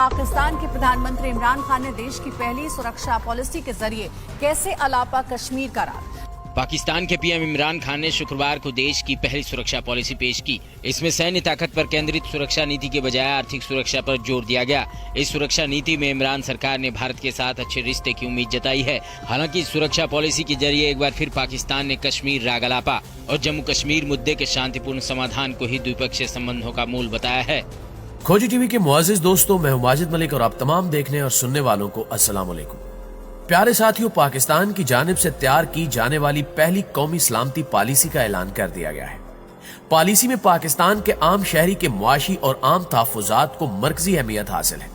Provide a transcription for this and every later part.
पाकिस्तान के प्रधानमंत्री इमरान खान ने देश की पहली सुरक्षा पॉलिसी के जरिए कैसे अलापा कश्मीर का राज। पाकिस्तान के पीएम इमरान खान ने शुक्रवार को देश की पहली सुरक्षा पॉलिसी पेश की। इसमें सैन्य ताकत पर केंद्रित सुरक्षा नीति के बजाय आर्थिक सुरक्षा पर जोर दिया गया। इस सुरक्षा नीति में इमरान सरकार ने भारत के साथ अच्छे रिश्ते की उम्मीद जताई है। हालांकि इस सुरक्षा पॉलिसी के जरिए एक बार फिर पाकिस्तान ने कश्मीर राग अलापा और जम्मू कश्मीर मुद्दे के शांतिपूर्ण समाधान को ही द्विपक्षीय संबंधों का मूल बताया है। खोजी टीवी के मुआजिज दोस्तों, मैं हूं माजिद मलिक और आप तमाम देखने और सुनने वालों को अस्सलाम वालेकुम। प्यारे साथियों, पाकिस्तान की जानिब से तैयार की जाने वाली पहली कौमी सलामती पॉलिसी का ऐलान कर दिया गया है। पॉलिसी में पाकिस्तान के आम शहरी के मुआशी और आम तहफ़्फ़ुज़ात को मरकजी अहमियत हासिल है।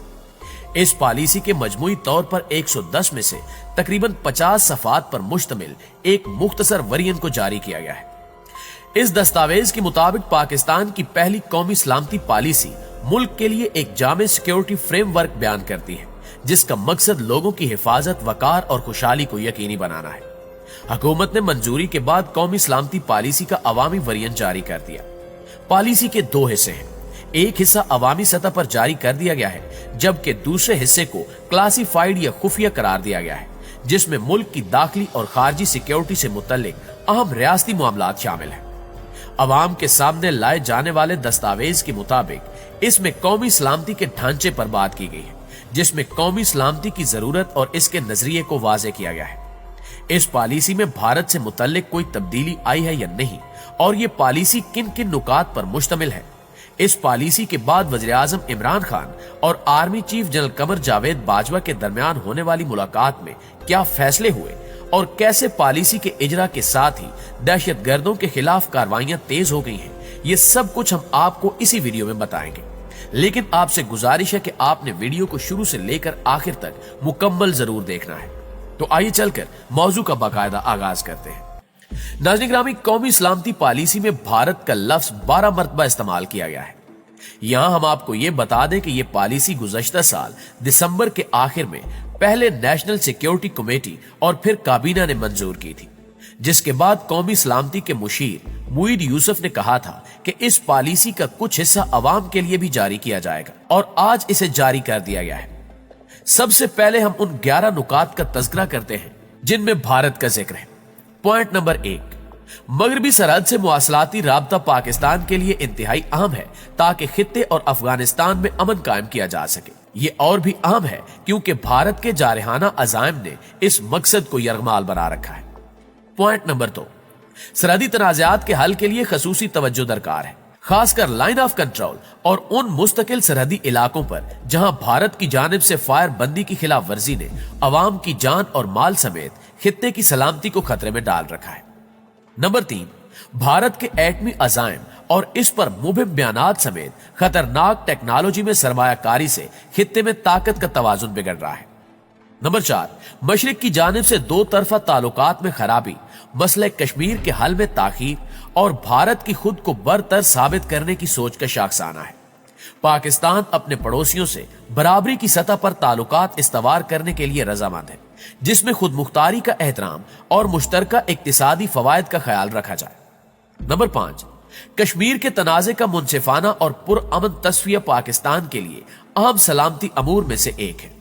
इस पॉलिसी के मजमूई तौर पर 110 में से तकरीबन 50 सफ़ात पर मुश्तमिल एक मुख्तसर वरियन को जारी किया गया है। इस दस्तावेज के मुताबिक पाकिस्तान की पहली कौमी सलामती पॉलिसी मुल्क के लिए एक जामे सिक्योरिटी फ्रेमवर्क बयान करती है, जिसका मकसद लोगों की हिफाजत, वकार और खुशहाली को यकीनी बनाना है। हुकूमत ने मंजूरी के बाद कौमी सलामती पॉलिसी का अवामी वेरिएंट जारी कर दिया। पॉलिसी के दो हिस्से हैं। एक हिस्सा अवामी सतह पर जारी कर दिया गया है, जबकि दूसरे हिस्से को क्लासिफाइड या खुफिया करार दिया गया है, जिसमें मुल्क की दाखिली और खारजी सिक्योरिटी से मुतल्लिक अहम रियासती मामलात शामिल हैं। अवाम के सामने लाए जाने वाले दस्तावेज के मुताबिक इसमें कौमी सलामती के ढांचे पर बात की गई है, जिसमें कौमी सलामती की जरूरत और इसके नजरिए को वाजे किया गया है। इस पॉलिसी में भारत से मुतल्लिक कोई तब्दीली आई है या नहीं, और ये पॉलिसी किन किन नुकात पर मुश्तमिल है। इस पॉलिसी के बाद वज़ीर आज़म इमरान खान और army chief general Qamar Javed Bajwa के दरमियान होने वाली मुलाकात में क्या फैसले हुए और कैसे पॉलिसी के इजरा के साथ ही दहशत गर्दों के खिलाफ कार्रवाइयां तेज हो गई हैं, ये सब कुछ हम आपको इसी वीडियो में बताएंगे। लेकिन आपसे गुजारिश है कि आपने वीडियो को शुरू से लेकर आखिर तक मुकम्मल जरूर देखना है। तो आइए चलकर मौजू का बाकायदा आगाज करते हैं। नाज़रीन गिरामी, कौमी सलामती पॉलिसी में भारत का लफ्ज 12 मरतबा इस्तेमाल किया गया है। यहां हम आपको ये बता दें कि यह पॉलिसी गुज़श्ता साल दिसंबर के आखिर में पहले नेशनल सिक्योरिटी कमेटी और फिर काबीना ने मंजूर की थी, जिसके बाद कौमी सलामती के मुशीर मुईद यूसुफ ने कहा था कि इस पॉलिसी का कुछ हिस्सा अवाम के लिए भी जारी किया जाएगा, और आज इसे जारी कर दिया गया है। सबसे पहले हम उन 11 नुकात का तज़किरा करते हैं जिनमें भारत का जिक्र है। पॉइंट नंबर 1, मगरबी सरहद से मुवासलाती राब्ता पाकिस्तान के लिए इंतहाई अहम है ताकि खित्ते और अफगानिस्तान में अमन कायम किया जा सके। ये और भी अहम है क्योंकि भारत के जारहाना अज़ाइम ने इस मकसद को यरगमाल बना रखा है। पॉइंट नंबर 2, सरहदी तनाज़ात के हल के लिए खसूसी तवज्जो दरकार है, खासकर लाइन ऑफ कंट्रोल और उन मुस्तकिल सरहदी इलाकों पर जहां भारत की जानिब से फायर बंदी की खिलाफ वर्जी ने अवाम की जान और माल समेत खित्ते की सलामती को खतरे में डाल रखा है। नंबर 3, भारत के एटमी अज़ाइम और इस पर मुबहिम बयानात समेत खतरनाक टेक्नोलॉजी में सरमायाकारी से खित्ते में ताकत का तवाजुन बिगड़ रहा है। नंबर 4, मशरिक की जानिब से दो तरफा ताल्लुकात में खराबी, मसले कश्मीर के हल में ताखीर और भारत की खुद को बरतर साबित करने की सोच का शाखसाना है। पाकिस्तान अपने पड़ोसियों से बराबरी की सतह पर ताल्लुकात इस्तवार करने के लिए रजामंद है, जिसमें खुद मुख्तारी का एहतराम और मुश्तरका इक्तिसादी फवायद का ख्याल रखा जाए। नंबर 5, कश्मीर के तनाज़े का मुनसिफाना और पुरअमन तस्फिया पाकिस्तान के लिए अहम सलामती अमूर में से एक है।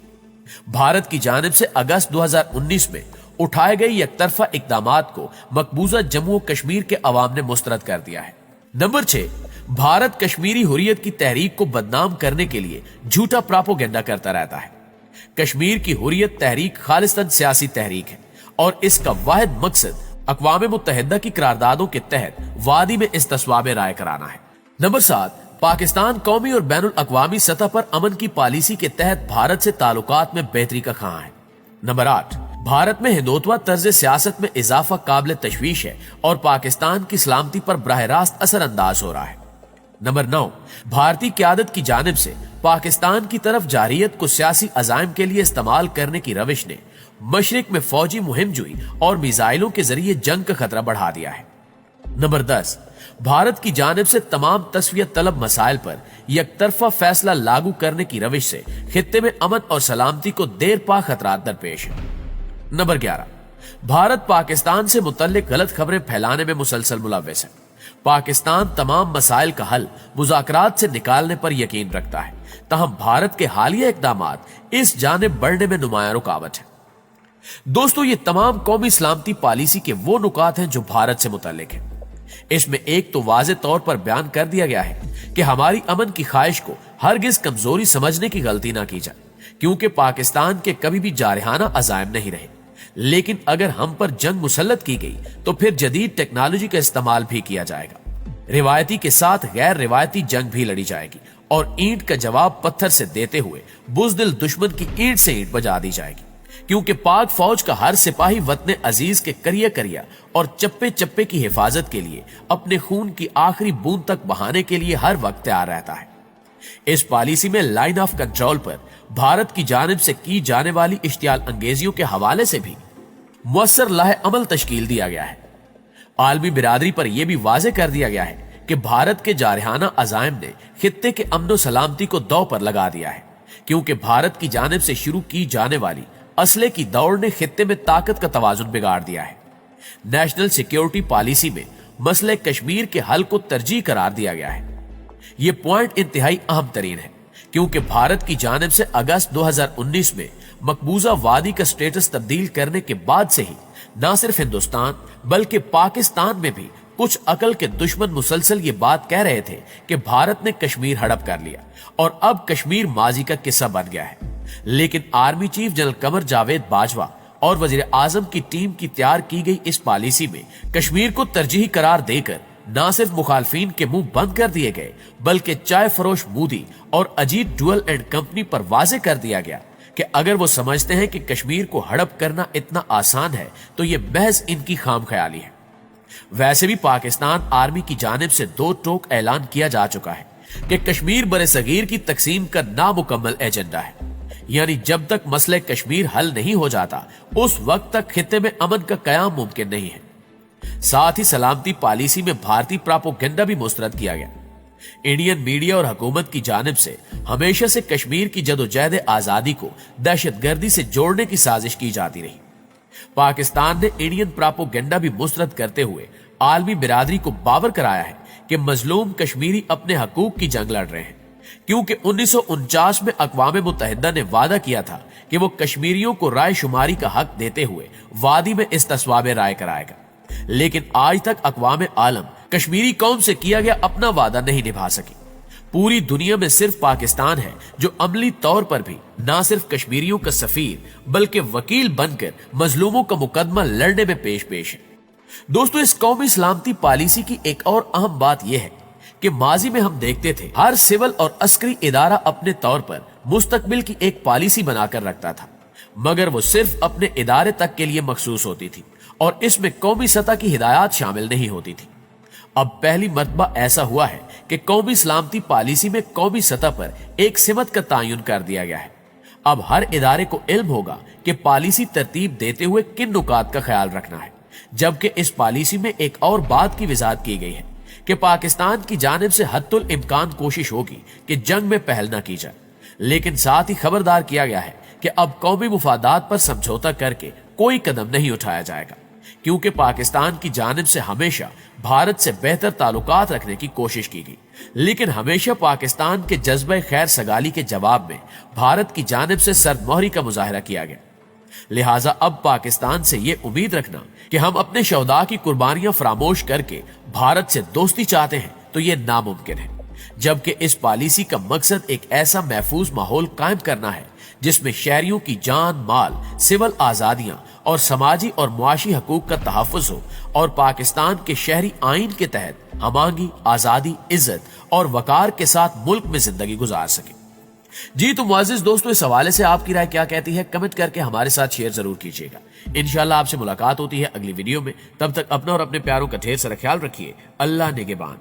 भारत की जानिब से अगस्त 2019 में उठाए गए यकतरफा इकदामात को मकबूजा जम्मू और कश्मीर के अवाम ने मुस्तरद कर दिया है। नंबर 6, भारत कश्मीरी हुर्रियत की तहरीक को बदनाम करने के लिए झूठा प्रोपेगेंडा करता रहता है। कश्मीर की हुर्रियत तहरीक खालिस्तन सियासी तहरीक है और इसका वाहिद मकसद अक़वाम मुत्तहिदा की करारदादों के तहत वादी में इस्तिस्वाब राय कराना है। नंबर 7, पाकिस्तान कौमी और बैनुल अक़वामी सतह पर अमन की पॉलिसी के तहत भारत से ताल्लुकात में बेहतरी का ख़्वाह है। नंबर 8, भारत में हिंदुत्व तर्ज सियासत में इजाफा काबिल तशवीश है और पाकिस्तान की सलामती पर बराह रास्त असर अंदाज हो रहा है। नंबर 9, भारतीय क़यादत की जानिब से पाकिस्तान की तरफ जारियत को सियासी अज़ाइम के लिए इस्तेमाल करने की रविश ने मशरिक में फौजी मुहिम जुई और मिसाइलों के जरिए जंग का खतरा बढ़ा दिया है। नंबर 10, भारत की जानिब से तमाम तस्फियत तलब मसाइल पर यकतरफा फैसला लागू करने की रविश से खित्ते में अमन और सलामती को देर पा खतरात दरपेश है। नंबर 11, भारत पाकिस्तान से मुतल्लिक गलत खबरें फैलाने में मुसलसल मुलव्वस है। पाकिस्तान तमाम मसाइल का हल मुज़ाकरात से निकालने पर यकीन रखता है तहम भारत के हालिया इकदामात इस जानिब बढ़ने में नुमायां रुकावट है। दोस्तों, ये तमाम कौमी सलामती पॉलिसी के वो नुकात हैं जो भारत से मुताल्लिक है। इसमें एक तो वाज़े तौर पर बयान कर दिया गया है कि हमारी अमन की ख्वाहिश को हरगिज कमजोरी समझने की गलती ना की जाए, क्योंकि पाकिस्तान के कभी भी जारहाना अज़ाइम नहीं रहे। लेकिन अगर हम पर जंग मुसल्लत की गई तो फिर जदीद टेक्नोलॉजी का इस्तेमाल भी किया जाएगा। रिवायती के साथ गैर रिवायती जंग भी लड़ी जाएगी और ईंट का जवाब पत्थर से देते हुए बुज़दिल दुश्मन की ईंट से ईंट बजा दी जाएगी, क्योंकि पाक फौज का हर सिपाही वतन अजीज के करिया करिया और चप्पे चप्पे की हिफाजत के लिए अपने खून की आखिरी बूंद तक बहाने के लिए हर वक्त तैयार रहता है। इस पॉलिसी में लाइन ऑफ कंट्रोल पर भारत की जानिब से की जाने वाली इश्तियाल अंगेजियों के हवाले से भी मुअस्सर लाहे अमल तश्कील दिया गया है। आलमी बिरादरी पर यह भी वाजे कर दिया गया है कि भारत के जारहाना अज़ाइम ने खित्ते के अमन सलामती को दांव पर लगा दिया है, क्योंकि भारत की जानिब से शुरू की जाने वाली असले की दौड़ ने खित्ते में ताकत का तवाजुन बिगाड़ दिया है। नेशनल सिक्योरिटी पॉलिसी में मसले कश्मीर के हल को तरजीह करार दिया गया है। यह पॉइंट इंतहाई अहम तरीन है, क्योंकि भारत की जानिब से अगस्त 2019 में मकबूजा वादी का स्टेटस तब्दील करने के बाद से ही न सिर्फ हिंदुस्तान बल्कि पाकिस्तान में भी कुछ अकल के दुश्मन मुसलसल ये बात कह रहे थे कि भारत ने कश्मीर हड़प कर लिया और अब कश्मीर माजी का किस्सा बन गया है। लेकिन army chief general Qamar Javed Bajwa और वजीर आजम की टीम की तैयार की गई इस पॉलिसी में कश्मीर को तरजीही करार देकर न सिर्फ मुखालफीन के मुंह बंद कर दिए गए, बल्कि चाय फरोश मोदी और अजीत डुअल एंड कंपनी पर वाजे कर दिया गया कि अगर वो समझते हैं कि कश्मीर को हड़प करना इतना आसान है तो ये महज इनकी खाम ख्याली है। वैसे भी पाकिस्तान आर्मी की जानिब से दो टोक ऐलान किया जा चुका है कि कश्मीर बरे सगीर की तकसीम का नामुकम्मल एजेंडा है, यानी जब तक मसले कश्मीर हल नहीं हो जाता उस वक्त तक खित्ते में अमन का कयाम मुमकिन नहीं है। साथ ही सलामती पॉलिसी में भारतीय प्रोपेगेंडा भी मुस्तरद किया गया। इंडियन मीडिया और हुकूमत की जानिब से हमेशा से कश्मीर की जदोजहद आजादी को दहशतगर्दी से जोड़ने की साजिश की जाती रही। पाकिस्तान ने इंडियन प्रोपेगेंडा भी मुस्तरद करते हुए आलमी बिरादरी को बावर कराया है कि मजलूम कश्मीरी अपने हकूक की जंग लड़ रहे हैं, क्योंकि 1949 में अक़वाम मुत्तहिदा ने वादा किया था कि वो कश्मीरियों को राय शुमारी का हक देते हुए वादी में इस्तिस्वाब राय कराएगा। लेकिन आज तक अक़वाम आलम कश्मीरी कौम से किया गया अपना वादा नहीं निभा सकी। पूरी दुनिया में सिर्फ पाकिस्तान है जो अमली तौर पर भी न सिर्फ कश्मीरियों का सफीर बल्कि वकील बनकर मजलूमों का मुकदमा लड़ने में पेश है। दोस्तों, इस कौमी सलामती पॉलिसी की एक और अहम बात यह है कि माजी में हम देखते थे हर सिविल और अस्करी इदारा अपने तौर पर मुस्तकबिल की एक पॉलिसी बनाकर रखता था, मगर वो सिर्फ अपने इदारे तक के लिए मखसूस होती थी और इसमें कौमी सतह की हिदायत शामिल नहीं होती थी। अब पहली मर्तबा ऐसा हुआ है कि कौमी सलामती पॉलिसी में कौमी सतह पर एक सिमत का तयन कर दिया गया है। अब हर इदारे को इल्म होगा कि पॉलिसी तरतीब देते हुए किन नुकात का ख्याल रखना है, जबकि इस पॉलिसी में एक और बात की वजाहत की गई है कि पाकिस्तान की जानिब से हद्दुल इम्कान कोशिश होगी कि जंग में पहल न की जाए, लेकिन साथ ही खबरदार किया गया है कि अब कौमी मुफादात पर समझौता करके कोई कदम नहीं उठाया जाएगा, क्योंकि पाकिस्तान की जानिब से हमेशा भारत से बेहतर ताल्लुकात रखने की कोशिश की गई, लेकिन हमेशा पाकिस्तान के जज्बे खैर सगाली के जवाब में भारत की जानिब से सरदमोहरी का मुजाहरा किया गया। लिहाजा अब पाकिस्तान से ये उम्मीद रखना कि हम अपने शौदा की कुर्बानियां फरामोश करके भारत से दोस्ती चाहते हैं तो ये नामुमकिन है, जबकि इस पॉलिसी का मकसद एक ऐसा महफूज माहौल कायम करना है जिसमें शहरियों की जान माल, सिविल आजादियां और समाजी और मुआशी हकूक का तहफ़्फ़ुज़ हो और पाकिस्तान के शहरी आइन के तहत हमांगी, आजादी, इज्जत और वकार के साथ मुल्क में जिंदगी गुजार सके। जी तो मुअज़्ज़िज़ दोस्तों, इस हवाले से आपकी राय क्या कहती है कमेंट करके हमारे साथ शेयर जरूर कीजिएगा। इंशाल्लाह आपसे मुलाकात होती है अगली वीडियो में। तब तक अपना और अपने प्यारों का ढेर सारा ख्याल रखिए। अल्लाह निगहबान।